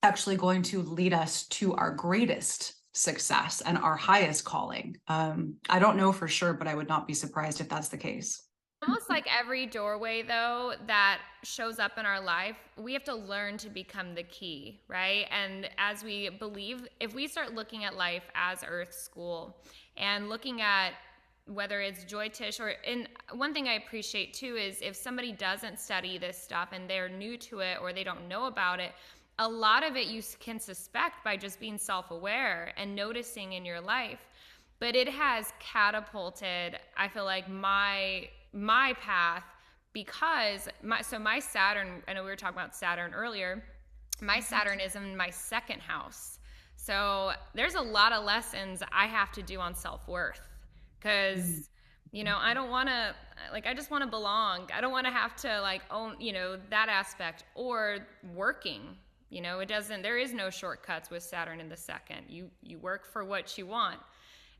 actually going to lead us to our greatest success and our highest calling? I don't know for sure, but I would not be surprised if that's the case. Almost like every doorway, though, that shows up in our life, we have to learn to become the key, right? And as we believe, if we start looking at life as Earth School and looking at whether it's Jyotish and one thing I appreciate too is if somebody doesn't study this stuff and they're new to it or they don't know about it, a lot of it you can suspect by just being self-aware and noticing in your life. But it has catapulted, I feel like, my path because my Saturn, I know we were talking about Saturn earlier, my Saturn is in my second house. So there's a lot of lessons I have to do on self-worth because I don't want to, I just want to belong. I don't want to have to own, that aspect or working. You know, there is no shortcuts with Saturn in the second. You work for what you want.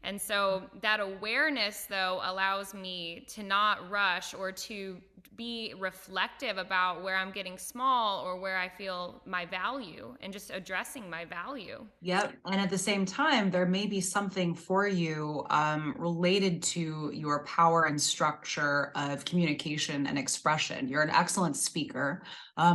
And so that awareness, though, allows me to not rush or to be reflective about where I'm getting small or where I feel my value, and just addressing my value. Yep. And at the same time, there may be something for you related to your power and structure of communication and expression. You're an excellent speaker.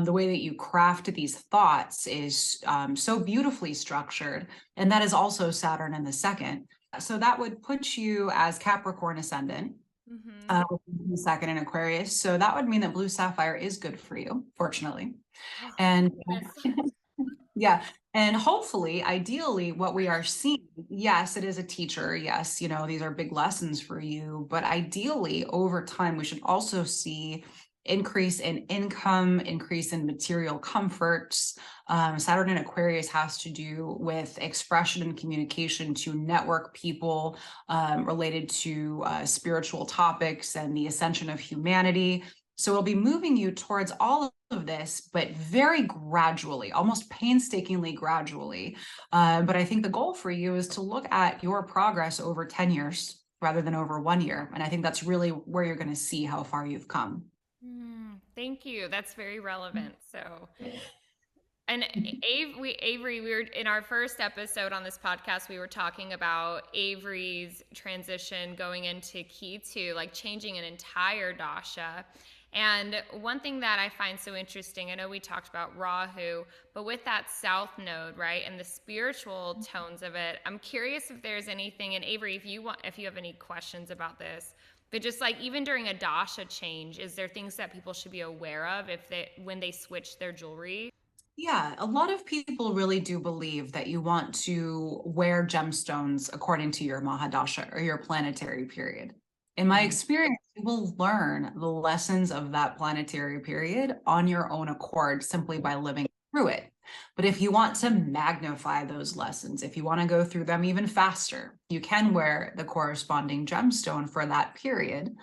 The way that you craft these thoughts is so beautifully structured. And that is also Saturn in the second. So that would put you as Capricorn ascendant, the second in Aquarius. So that would mean that blue sapphire is good for you, fortunately. And yeah. And hopefully, ideally, what we are seeing, yes, it is a teacher. Yes, you know, these are big lessons for you. But ideally, over time, we should also see increase in income, increase in material comforts. Saturn in Aquarius has to do with expression and communication to network people related to spiritual topics and the ascension of humanity. So it'll be moving you towards all of this, but very gradually, almost painstakingly gradually. But I think the goal for you is to look at your progress over 10 years rather than over 1 year. And I think that's really where you're going to see how far you've come. Thank you. That's very relevant. So, and Avery, we were in our first episode on this podcast, we were talking about Avery's transition going into key 2, like changing an entire dasha. And one thing that I find so interesting, I know we talked about Rahu, but with that south node, right, and the spiritual tones of it, I'm curious if there's anything, and Avery, if you have any questions about this, but just like even during a dasha change, is there things that people should be aware of when they switch their jewelry? Yeah, a lot of people really do believe that you want to wear gemstones according to your Mahadasha or your planetary period. In my experience, you will learn the lessons of that planetary period on your own accord simply by living through it. But if you want to magnify those lessons, if you want to go through them even faster, you can wear the corresponding gemstone for that period.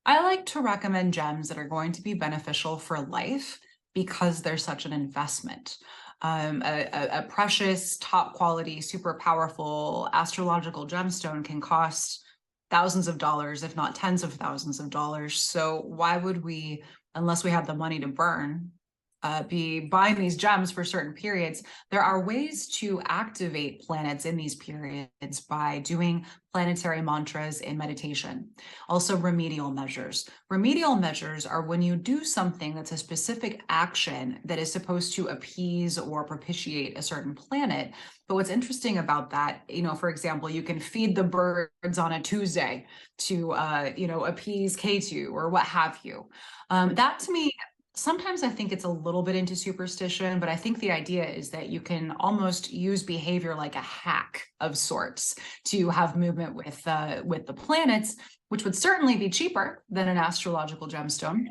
I like to recommend gems that are going to be beneficial for life because they're such an investment. A precious, top quality, super powerful astrological gemstone can cost thousands of dollars, if not tens of thousands of dollars. So why would we, unless we have the money to burn, be buying these gems for certain periods? There are ways to activate planets in these periods by doing planetary mantras in meditation. Also, remedial measures. Remedial measures are when you do something that's a specific action that is supposed to appease or propitiate a certain planet. But what's interesting about that, you know, for example, you can feed the birds on a Tuesday to, appease K2 or what have you. That to me, sometimes I think it's a little bit into superstition, but I think the idea is that you can almost use behavior like a hack of sorts to have movement with the planets, which would certainly be cheaper than an astrological gemstone.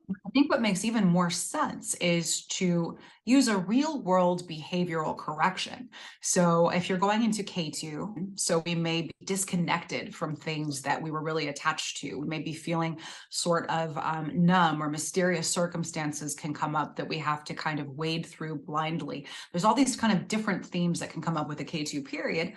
I think what makes even more sense is to use a real world behavioral correction. So if you're going into K2, so we may be disconnected from things that we were really attached to. We may be feeling sort of numb, or mysterious circumstances can come up that we have to kind of wade through blindly. There's all these kind of different themes that can come up with a K2 period.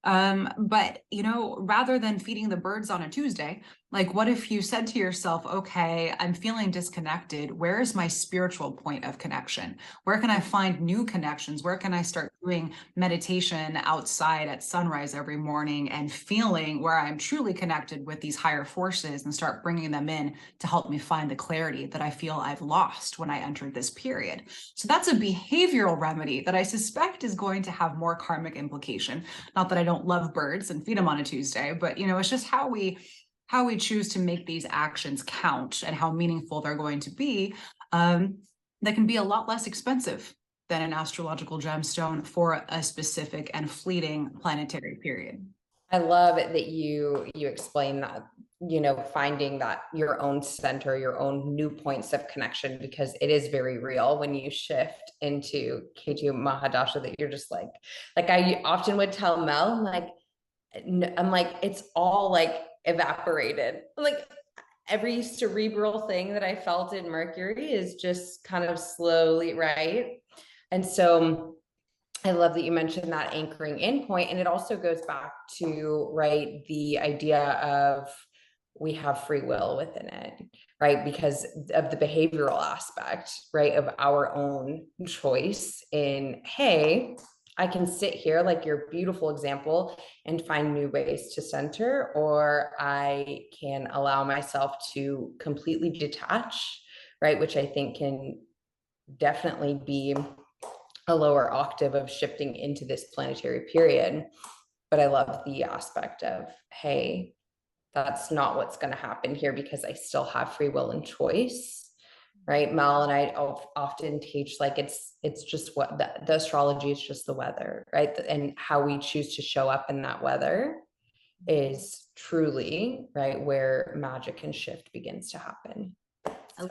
But, you know, rather than feeding the birds on a Tuesday, like what if you said to yourself, okay, I'm feeling disconnected. Where is my spiritual point of connection? Where can I find new connections? Where can I start doing meditation outside at sunrise every morning and feeling where I'm truly connected with these higher forces and start bringing them in to help me find the clarity that I feel I've lost when I entered this period? So that's a behavioral remedy that I suspect is going to have more karmic implication. Not that I don't love birds and feed them on a Tuesday, but, you know, it's just how we choose to make these actions count and how meaningful they're going to be. That can be a lot less expensive than an astrological gemstone for a specific and fleeting planetary period. I love it that you explain that, you know, finding that your own center, your own new points of connection, because it is very real when you shift into K2 Mahadasha that you're just like I often would tell Mel, I'm like, it's all like evaporated. Like every cerebral thing that I felt in Mercury is just kind of slowly, right? And so I love that you mentioned that anchoring in point. And it also goes back to, right, the idea of we have free will within it, right? Because of the behavioral aspect, right, of our own choice in, hey, I can sit here, like your beautiful example, and find new ways to center, or I can allow myself to completely detach, right? Which I think can definitely be a lower octave of shifting into this planetary period. But I love the aspect of, hey, that's not what's going to happen here because I still have free will and choice, right? Mel and I often teach, like, it's just what the astrology is just the weather, right? And how we choose to show up in that weather is truly, right, where magic and shift begins to happen. So.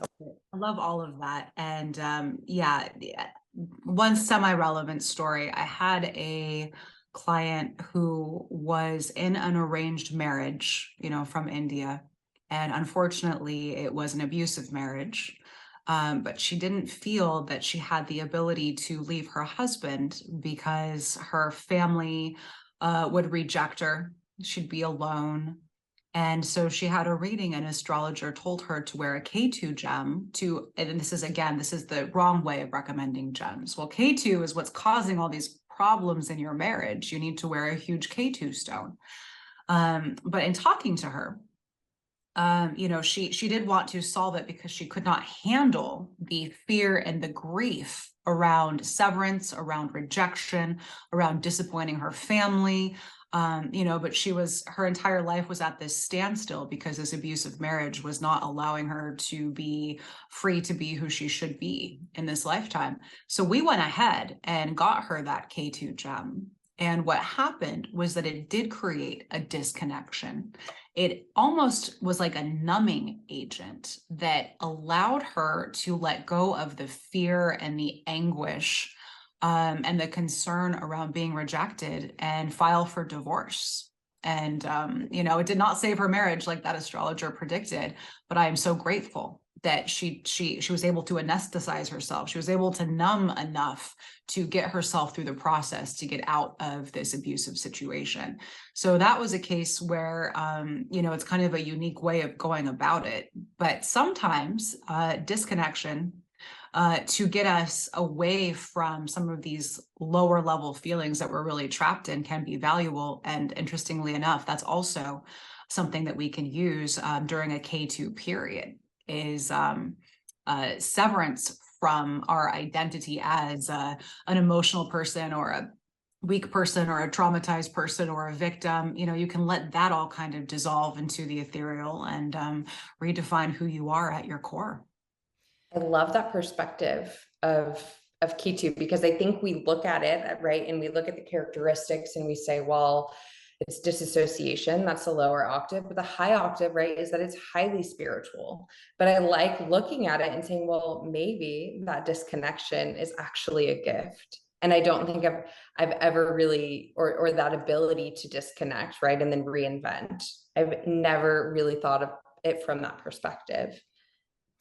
I love all of that. And yeah, one semi-relevant story. I had a client who was in an arranged marriage, from India. And unfortunately, it was an abusive marriage. But she didn't feel that she had the ability to leave her husband because her family would reject her. She'd be alone. And so she had a reading, and an astrologer told her to wear a K2 gem and this is the wrong way of recommending gems. Well, K2 is what's causing all these problems in your marriage. You need to wear a huge K2 stone. But in talking to her, she did want to solve it because she could not handle the fear and the grief around severance, around rejection, around disappointing her family. But her entire life was at this standstill because this abusive marriage was not allowing her to be free to be who she should be in this lifetime. So we went ahead and got her that K2 gem. And what happened was that it did create a disconnection. It almost was like a numbing agent that allowed her to let go of the fear and the anguish and the concern around being rejected and file for divorce. And, it did not save her marriage like that astrologer predicted, but I am so grateful that she was able to anesthetize herself. She was able to numb enough to get herself through the process to get out of this abusive situation. So that was a case where, it's kind of a unique way of going about it. But sometimes disconnection to get us away from some of these lower level feelings that we're really trapped in can be valuable. And interestingly enough, that's also something that we can use during a K2 period, is severance from our identity as an emotional person or a weak person or a traumatized person or a victim. You can let that all kind of dissolve into the ethereal and redefine who you are at your core. I love that perspective of K2, because I think we look at it, right, and we look at the characteristics and we say, well, it's disassociation, that's the lower octave, but the high octave, right, is that it's highly spiritual. But I like looking at it and saying, well, maybe that disconnection is actually a gift. And I don't think I've ever really, or that ability to disconnect, right, and then reinvent. I've never really thought of it from that perspective.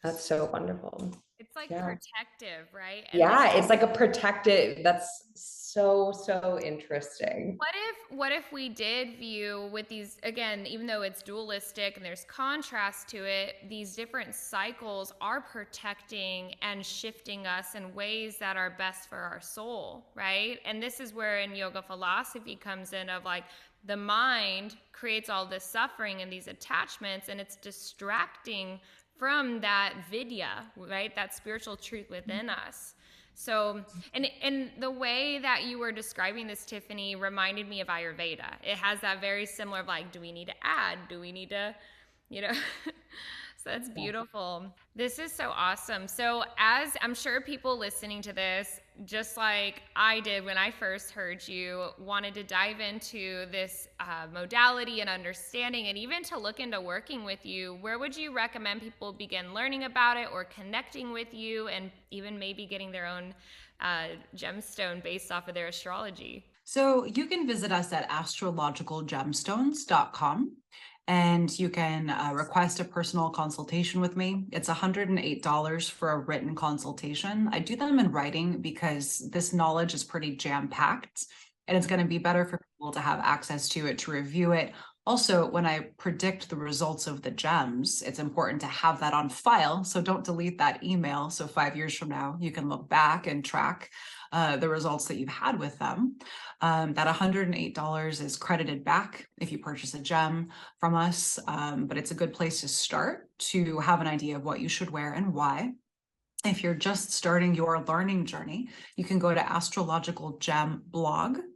That's so wonderful. It's like protective, right? And it's like a protective. That's so interesting. What if we did view with these, again, even though it's dualistic and there's contrast to it, these different cycles are protecting and shifting us in ways that are best for our soul, right? And this is where in yoga philosophy comes in, of like, the mind creates all this suffering and these attachments, and it's distracting from that vidya, right? That spiritual truth within us. So, and the way that you were describing this, Tiffany, reminded me of Ayurveda. It has that very similar of like, do we need to add? Do we need to, So that's beautiful. This is so awesome. So as I'm sure people listening to this, just like I did when I first heard you, wanted to dive into this modality and understanding, and even to look into working with you, where would you recommend people begin learning about it or connecting with you, and even maybe getting their own gemstone based off of their astrology? So you can visit us at astrologicalgemstones.com. and you can request a personal consultation with me. It's $108 for a written consultation. I do them in writing because this knowledge is pretty jam-packed, and it's going to be better for people to have access to it, to review it. Also, when I predict the results of the gems, it's important to have that on file. So don't delete that email. So 5 years from now, you can look back and track the results that you've had with them. That $108 is credited back if you purchase a gem from us, but it's a good place to start to have an idea of what you should wear and why. If you're just starting your learning journey, you can go to astrologicalgemblog.com.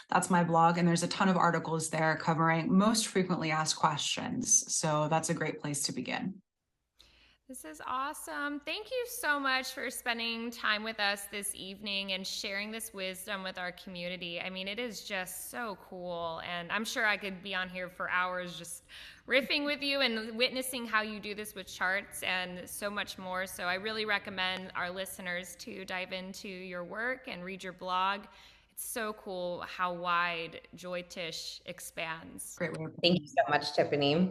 That's my blog, and there's a ton of articles there covering most frequently asked questions. So that's a great place to begin. This is awesome. Thank you so much for spending time with us this evening and sharing this wisdom with our community. I mean, it is just so cool. And I'm sure I could be on here for hours just riffing with you and witnessing how you do this with charts and so much more. So I really recommend our listeners to dive into your work and read your blog. It's so cool how wide Jyotish expands. Great. Thank you so much, Tiffany.